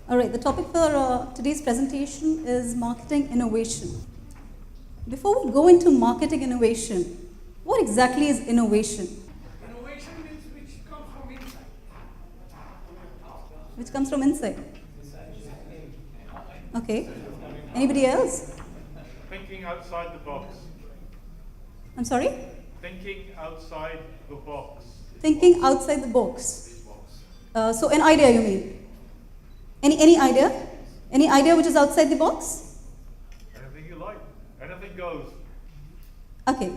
All right, the topic for today's presentation is marketing innovation. Before we go into marketing innovation, what exactly is innovation? Innovation means which comes from inside. Which comes from inside. Okay. Anybody else? Thinking outside the box. I'm sorry? Thinking outside the box. Thinking outside the box. So an idea, you mean? Any idea? Any idea which is outside the box? Anything you like. Anything goes. Okay.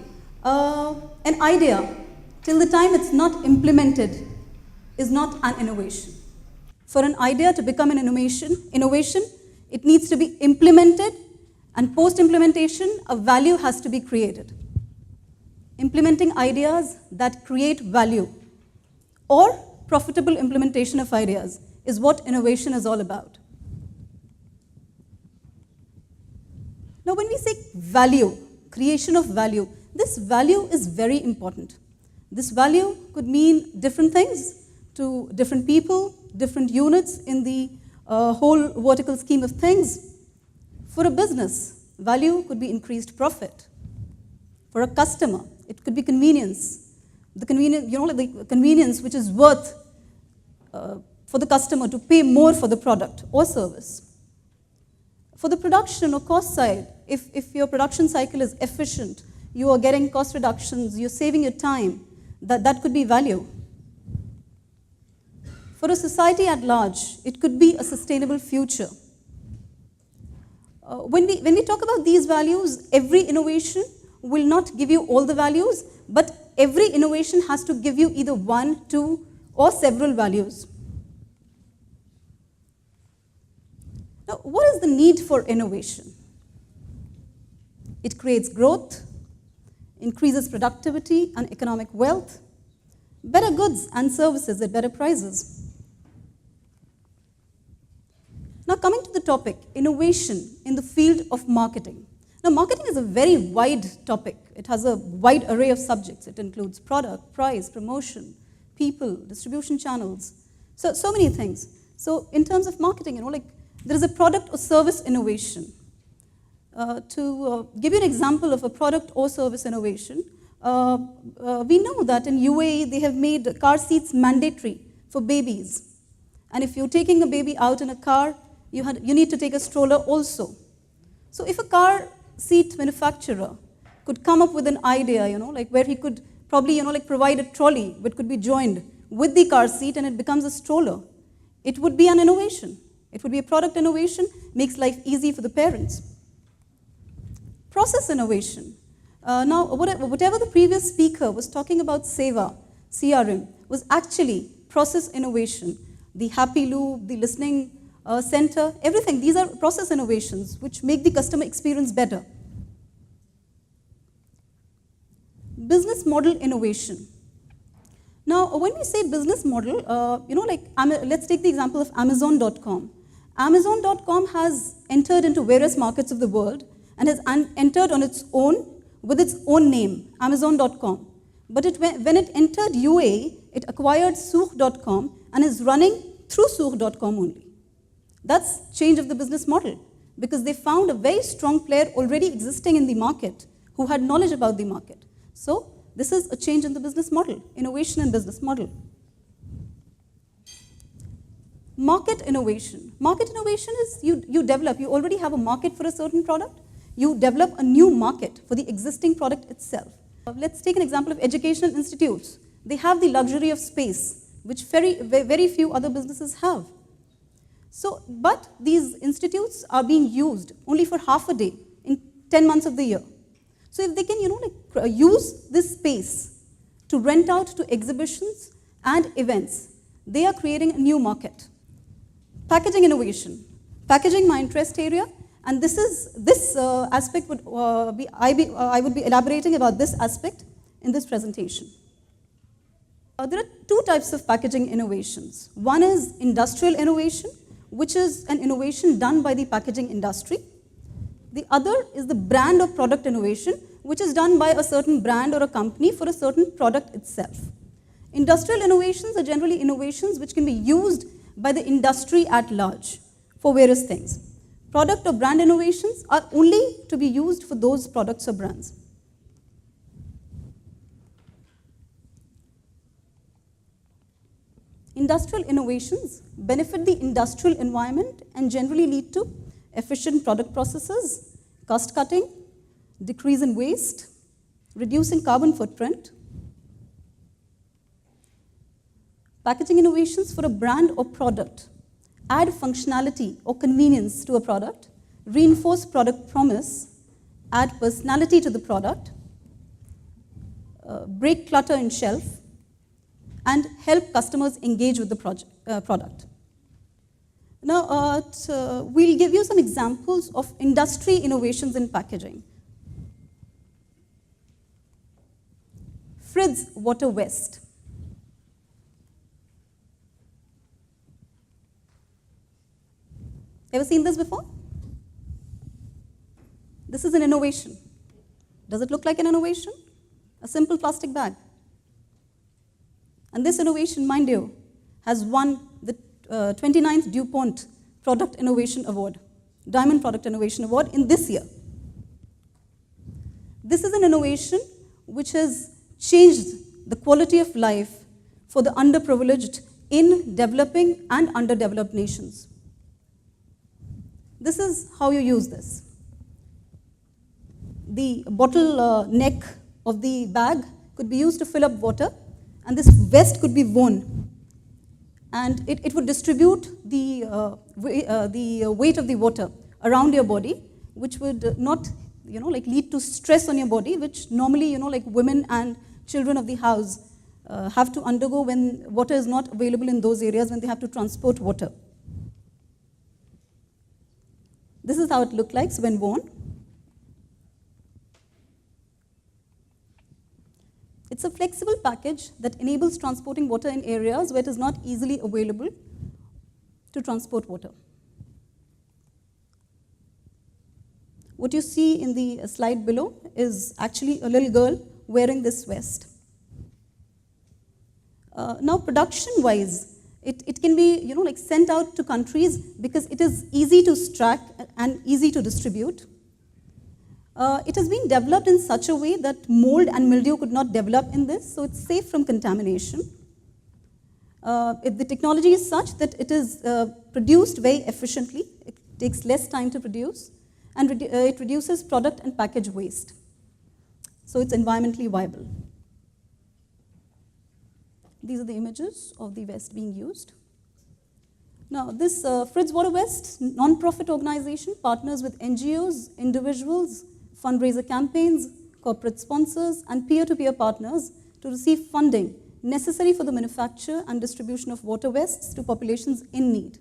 An idea, till the time it's not implemented, is not an innovation. For an idea to become an innovation, it needs to be implemented, and post-implementation, a value has to be created. Implementing ideas that create value or profitable implementation of ideas is what innovation is all about. Now, when we say value, creation of value, this value is very important. This value could mean different things to different people, different units in the whole vertical scheme of things. For a business, value could be increased profit. For a customer, it could be convenience. The convenience which is worth for the customer to pay more for the product or service. For the production or cost side, if your production cycle is efficient, you are getting cost reductions, you're saving your time, that could be value. For a society at large, it could be a sustainable future. When we talk about these values, every innovation will not give you all the values, but every innovation has to give you either one, two, or several values. Now, what is the need for innovation? It creates growth, increases productivity and economic wealth, better goods and services at better prices. Now, coming to the topic, innovation in the field of marketing. Now, marketing is a very wide topic. It has a wide array of subjects. It includes product, price, promotion, people, distribution channels, so many things. So, in terms of marketing, there is a product or service innovation. To give you an example of a product or service innovation, we know that in UAE they have made car seats mandatory for babies. And if you're taking a baby out in a car, you need to take a stroller also. So if a car seat manufacturer could come up with an idea, where he could probably, provide a trolley which could be joined with the car seat and it becomes a stroller, it would be an innovation. It would be a product innovation, makes life easy for the parents. Process innovation. Now, whatever the previous speaker was talking about Seva, CRM, was actually process innovation. The happy loop, the listening center, everything. These are process innovations which make the customer experience better. Business model innovation. Now, when we say business model, let's take the example of Amazon.com. Amazon.com has entered into various markets of the world and has entered on its own with its own name, Amazon.com. But when it entered UAE, it acquired Souq.com and is running through Souq.com only. That's change of the business model because they found a very strong player already existing in the market who had knowledge about the market. So this is a change in the business model, innovation in business model. Market innovation. Market innovation is you already have a market for a certain product, you develop a new market for the existing product itself. Let's take an example of educational institutes. They have the luxury of space, which very few other businesses have. So, but these institutes are being used only for half a day in 10 months of the year. So if they can, use this space to rent out to exhibitions and events, they are creating a new market. Packaging innovation. Packaging, my interest area, and this aspect would I would be elaborating about this aspect in this presentation. There are two types of packaging innovations. One is industrial innovation, which is an innovation done by the packaging industry. The other is the brand or product innovation, which is done by a certain brand or a company for a certain product itself. Industrial innovations are generally innovations which can be used by the industry at large. for various things. Product or brand innovations are only to be used for those products or brands. Industrial innovations benefit the industrial environment and generally lead to efficient product processes, cost cutting, decrease in waste, reducing carbon footprint. Packaging innovations for a brand or product add functionality or convenience to a product, reinforce product promise, add personality to the product, break clutter in shelf, and help customers engage with the product. Now, we'll give you some examples of industry innovations in packaging. Frid's Water Vest. Ever seen this before? This is an innovation. Does it look like an innovation? A simple plastic bag. And this innovation, mind you, has won the 29th DuPont Product Innovation Award, Diamond Product Innovation Award in this year. This is an innovation which has changed the quality of life for the underprivileged in developing and underdeveloped nations. This is how you use this. The bottle neck of the bag could be used to fill up water, and this vest could be worn. And it would distribute the weight of the water around your body, which would not lead to stress on your body, which normally like women and children of the house have to undergo when water is not available in those areas when they have to transport water. This is how it looked like when worn. It's a flexible package that enables transporting water in areas where it is not easily available to transport water. What you see in the slide below is actually a little girl wearing this vest. Now, production-wise, it can be sent out to countries because it is easy to track and easy to distribute. It has been developed in such a way that mold and mildew could not develop in this, so it's safe from contamination. The technology is such that it is produced very efficiently. It takes less time to produce, and it reduces product and package waste. So it's environmentally viable. These are the images of the vest being used. Now, this Frid's Water Vest non-profit organization partners with NGOs, individuals, fundraiser campaigns, corporate sponsors, and peer-to-peer partners to receive funding necessary for the manufacture and distribution of water vests to populations in need.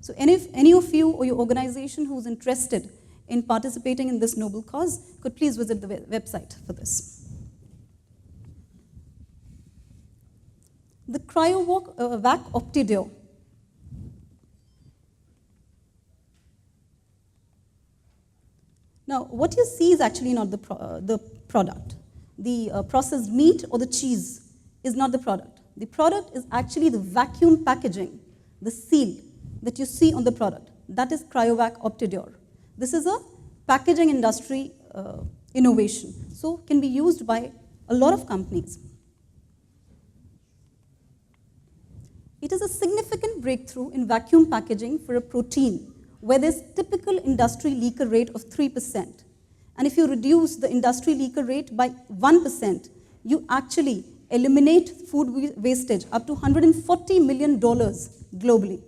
So any of you or your organization who is interested in participating in this noble cause could please visit the website for this. The CryoVac Optidio. Now, what you see is actually not the product. The processed meat or the cheese is not the product. The product is actually the vacuum packaging, the seal that you see on the product. That is CryoVac Optidio. This is a packaging industry innovation, so can be used by a lot of companies. It is a significant breakthrough in vacuum packaging for a protein where there's typical industry leaker rate of 3%. And if you reduce the industry leaker rate by 1%, you actually eliminate food wastage up to $140 million globally.